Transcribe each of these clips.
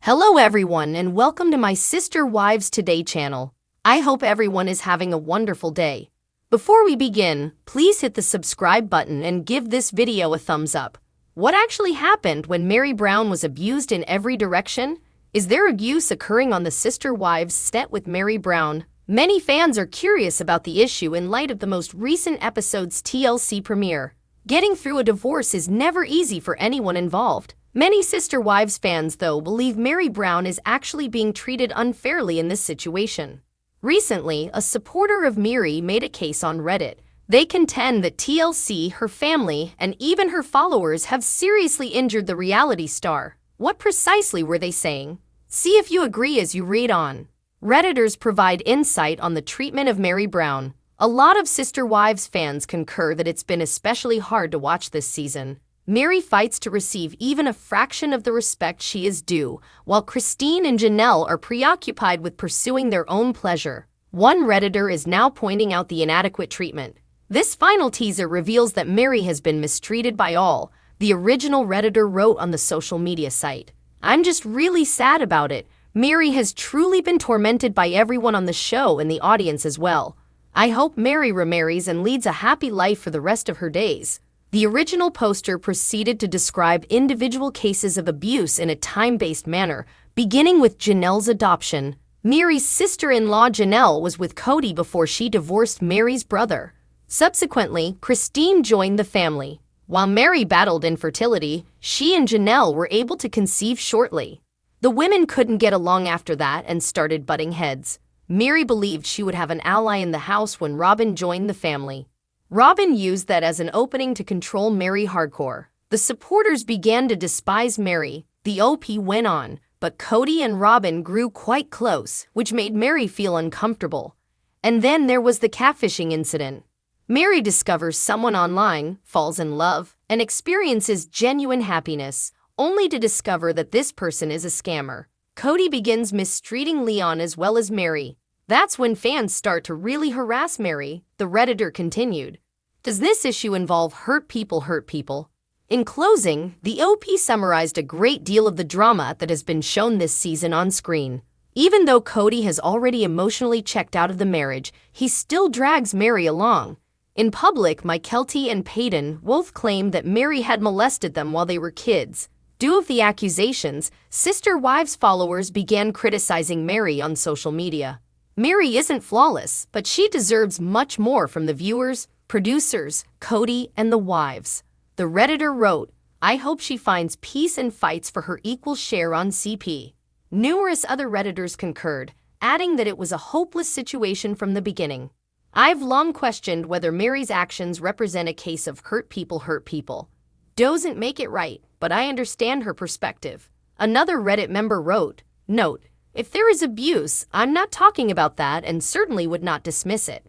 Hello everyone and welcome to my Sister Wives Today channel. I hope everyone is having a wonderful day. Before we begin, please hit the subscribe button and give this video a thumbs up. What actually happened when Meri Brown was abused in every direction? Is there abuse occurring on the Sister Wives set with Meri Brown? Many fans are curious about the issue in light of the most recent episode's TLC premiere. Getting through a divorce is never easy for anyone involved. Many Sister Wives fans, though, believe Meri Brown is actually being treated unfairly in this situation. Recently, a supporter of Meri made a case on Reddit. They contend that TLC, her family, and even her followers have seriously injured the reality star. What precisely were they saying? See if you agree as you read on. Redditors provide insight on the treatment of Meri Brown. A lot of Sister Wives fans concur that it's been especially hard to watch this season. Meri fights to receive even a fraction of the respect she is due, while Christine and Janelle are preoccupied with pursuing their own pleasure. One Redditor is now pointing out the inadequate treatment. This final teaser reveals that Meri has been mistreated by all, the original Redditor wrote on the social media site. "I'm just really sad about it. Meri has truly been tormented by everyone on the show and the audience as well. I hope Meri remarries and leads a happy life for the rest of her days." The original poster proceeded to describe individual cases of abuse in a time-based manner, beginning with Janelle's adoption. Meri's sister-in-law Janelle was with Cody before she divorced Meri's brother. Subsequently, Christine joined the family. While Meri battled infertility, she and Janelle were able to conceive shortly. The women couldn't get along after that and started butting heads. Meri believed she would have an ally in the house when Robin joined the family. Robin used that as an opening to control Meri hardcore. The supporters began to despise Meri, the OP went on, but Cody and Robin grew quite close, which made Meri feel uncomfortable. And then there was the catfishing incident. Meri discovers someone online, falls in love, and experiences genuine happiness, only to discover that this person is a scammer. Cody begins mistreating Leon as well as Meri. That's when fans start to really harass Meri, the Redditor continued. Does this issue involve hurt people hurt people? In closing, the OP summarized a great deal of the drama that has been shown this season on screen. Even though Cody has already emotionally checked out of the marriage, he still drags Meri along. In public, Mykelti and Peyton both claimed that Meri had molested them while they were kids. Due to the accusations, Sister Wives followers began criticizing Meri on social media. Meri isn't flawless, but she deserves much more from the viewers, producers, Cody, and the wives. The Redditor wrote, "I hope she finds peace and fights for her equal share on CP." Numerous other Redditors concurred, adding that it was a hopeless situation from the beginning. "I've long questioned whether Meri's actions represent a case of hurt people. Doesn't make it right, but I understand her perspective." Another Reddit member wrote, "Note, if there is abuse, I'm not talking about that and certainly would not dismiss it."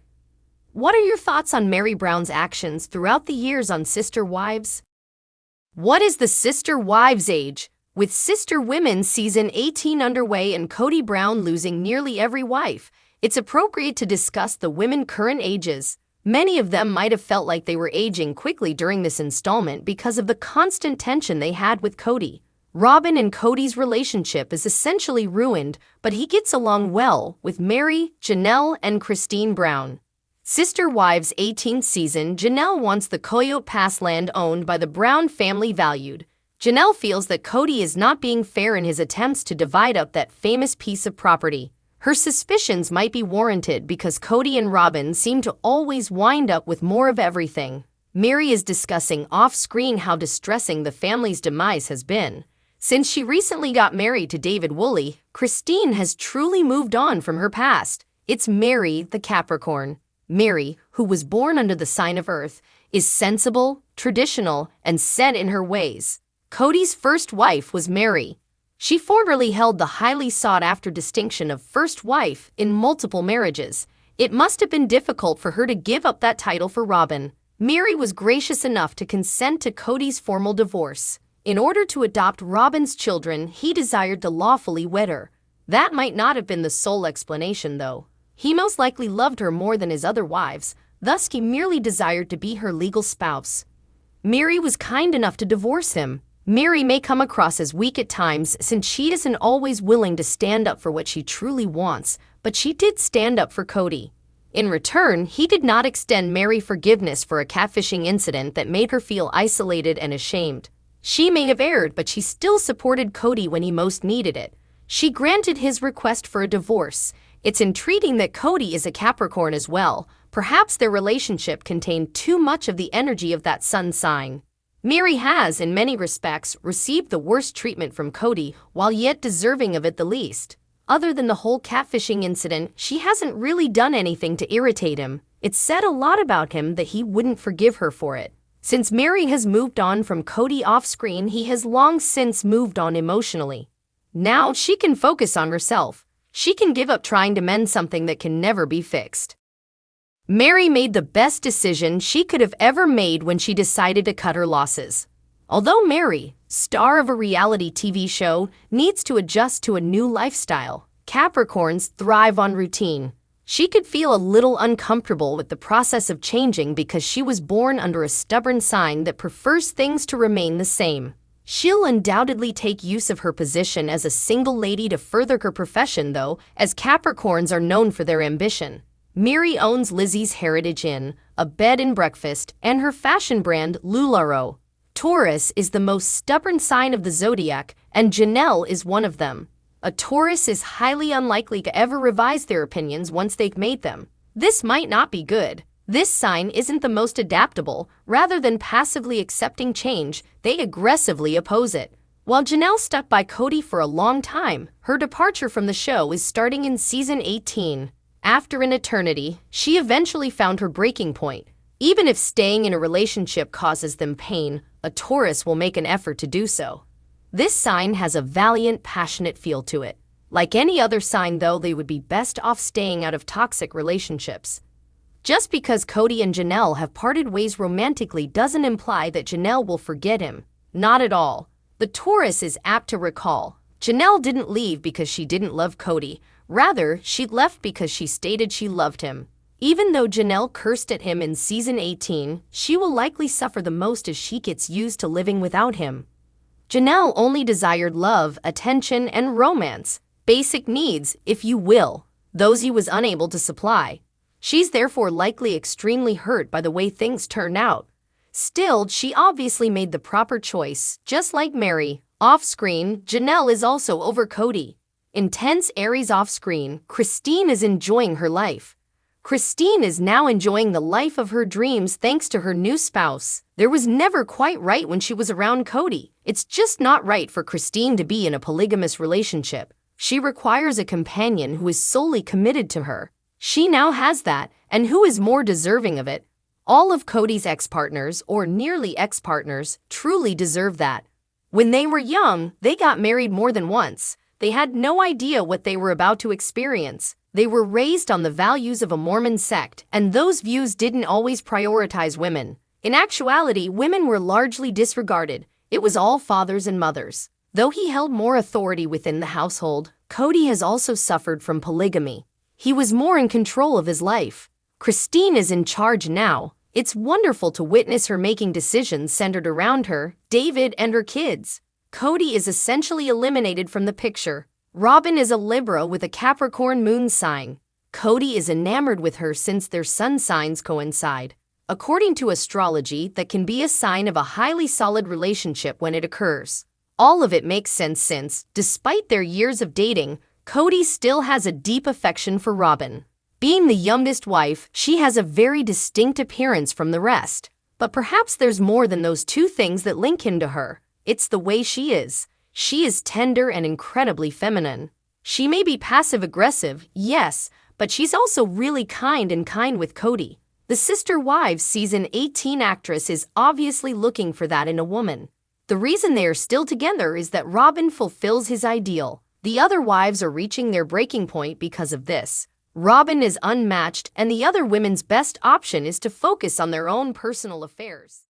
What are your thoughts on Meri Brown's actions throughout the years on Sister Wives? What is the Sister Wives age? With Sister Women Season 18 underway and Cody Brown losing nearly every wife, it's appropriate to discuss the women's current ages. Many of them might have felt like they were aging quickly during this installment because of the constant tension they had with Cody. Robin and Cody's relationship is essentially ruined, but he gets along well with Meri, Janelle, and Christine Brown. Sister Wives 18th season, Janelle wants the Coyote Pass land owned by the Brown family valued. Janelle feels that Cody is not being fair in his attempts to divide up that famous piece of property. Her suspicions might be warranted because Cody and Robin seem to always wind up with more of everything. Meri is discussing off-screen how distressing the family's demise has been. Since she recently got married to David Woolley, Christine has truly moved on from her past. It's Meri, the Capricorn. Meri, who was born under the sign of Earth, is sensible, traditional, and set in her ways. Cody's first wife was Meri. She formerly held the highly sought-after distinction of first wife in multiple marriages. It must have been difficult for her to give up that title for Robin. Meri was gracious enough to consent to Cody's formal divorce. In order to adopt Robin's children, he desired to lawfully wed her. That might not have been the sole explanation, though. He most likely loved her more than his other wives, thus he merely desired to be her legal spouse. Meri was kind enough to divorce him. Meri may come across as weak at times since she isn't always willing to stand up for what she truly wants, but she did stand up for Cody. In return, he did not extend Meri forgiveness for a catfishing incident that made her feel isolated and ashamed. She may have erred, but she still supported Cody when he most needed it. She granted his request for a divorce. It's intriguing that Cody is a Capricorn as well. Perhaps their relationship contained too much of the energy of that sun sign. Meri has, in many respects, received the worst treatment from Cody, while yet deserving of it the least. Other than the whole catfishing incident, she hasn't really done anything to irritate him. It said a lot about him that he wouldn't forgive her for it. Since Meri has moved on from Cody off-screen, he has long since moved on emotionally. Now she can focus on herself. She can give up trying to mend something that can never be fixed. Meri made the best decision she could have ever made when she decided to cut her losses. Although Meri, star of a reality TV show, needs to adjust to a new lifestyle, Capricorns thrive on routine. She could feel a little uncomfortable with the process of changing because she was born under a stubborn sign that prefers things to remain the same. She'll undoubtedly take use of her position as a single lady to further her profession though, as Capricorns are known for their ambition. Meri owns Lizzie's Heritage Inn, a bed and breakfast, and her fashion brand LuLaRoe. Taurus is the most stubborn sign of the zodiac, and Janelle is one of them. A Taurus is highly unlikely to ever revise their opinions once they've made them. This might not be good. This sign isn't the most adaptable. Rather than passively accepting change, they aggressively oppose it. While Janelle stuck by Cody for a long time, her departure from the show is starting in season 18. After an eternity, she eventually found her breaking point. Even if staying in a relationship causes them pain, a Taurus will make an effort to do so. This sign has a valiant, passionate feel to it. Like any other sign though, they would be best off staying out of toxic relationships. Just because Cody and Janelle have parted ways romantically doesn't imply that Janelle will forget him. Not at all. The Taurus is apt to recall. Janelle didn't leave because she didn't love Cody. Rather, she left because she stated she loved him. Even though Janelle cursed at him in season 18, she will likely suffer the most as she gets used to living without him. Janelle only desired love, attention, and romance. Basic needs, if you will. Those he was unable to supply. She's therefore likely extremely hurt by the way things turned out. Still, she obviously made the proper choice. Just like Meri, off-screen, Janelle is also over Cody. Intense Aries off-screen, Christine is enjoying her life. Christine is now enjoying the life of her dreams thanks to her new spouse. There was never quite right when she was around Cody. It's just not right for Christine to be in a polygamous relationship. She requires a companion who is solely committed to her. She now has that, and who is more deserving of it? All of Cody's ex-partners, or nearly ex-partners, truly deserve that. When they were young, they got married more than once. They had no idea what they were about to experience. They were raised on the values of a Mormon sect, and those views didn't always prioritize women. In actuality, women were largely disregarded. It was all fathers and mothers. Though he held more authority within the household, Cody has also suffered from polygamy. He was more in control of his life. Christine is in charge now. It's wonderful to witness her making decisions centered around her, David, and her kids. Cody is essentially eliminated from the picture. Robin is a Libra with a Capricorn moon sign. Cody is enamored with her since their sun signs coincide. According to astrology, that can be a sign of a highly solid relationship when it occurs. All of it makes sense since, despite their years of dating, Cody still has a deep affection for Robin. Being the youngest wife, she has a very distinct appearance from the rest. But perhaps there's more than those two things that link him to her. It's the way she is. She is tender and incredibly feminine. She may be passive-aggressive, yes, but she's also really kind with Cody. The Sister Wives season 18 actress is obviously looking for that in a woman. The reason they are still together is that Robin fulfills his ideal. The other wives are reaching their breaking point because of this. Robin is unmatched, and the other women's best option is to focus on their own personal affairs.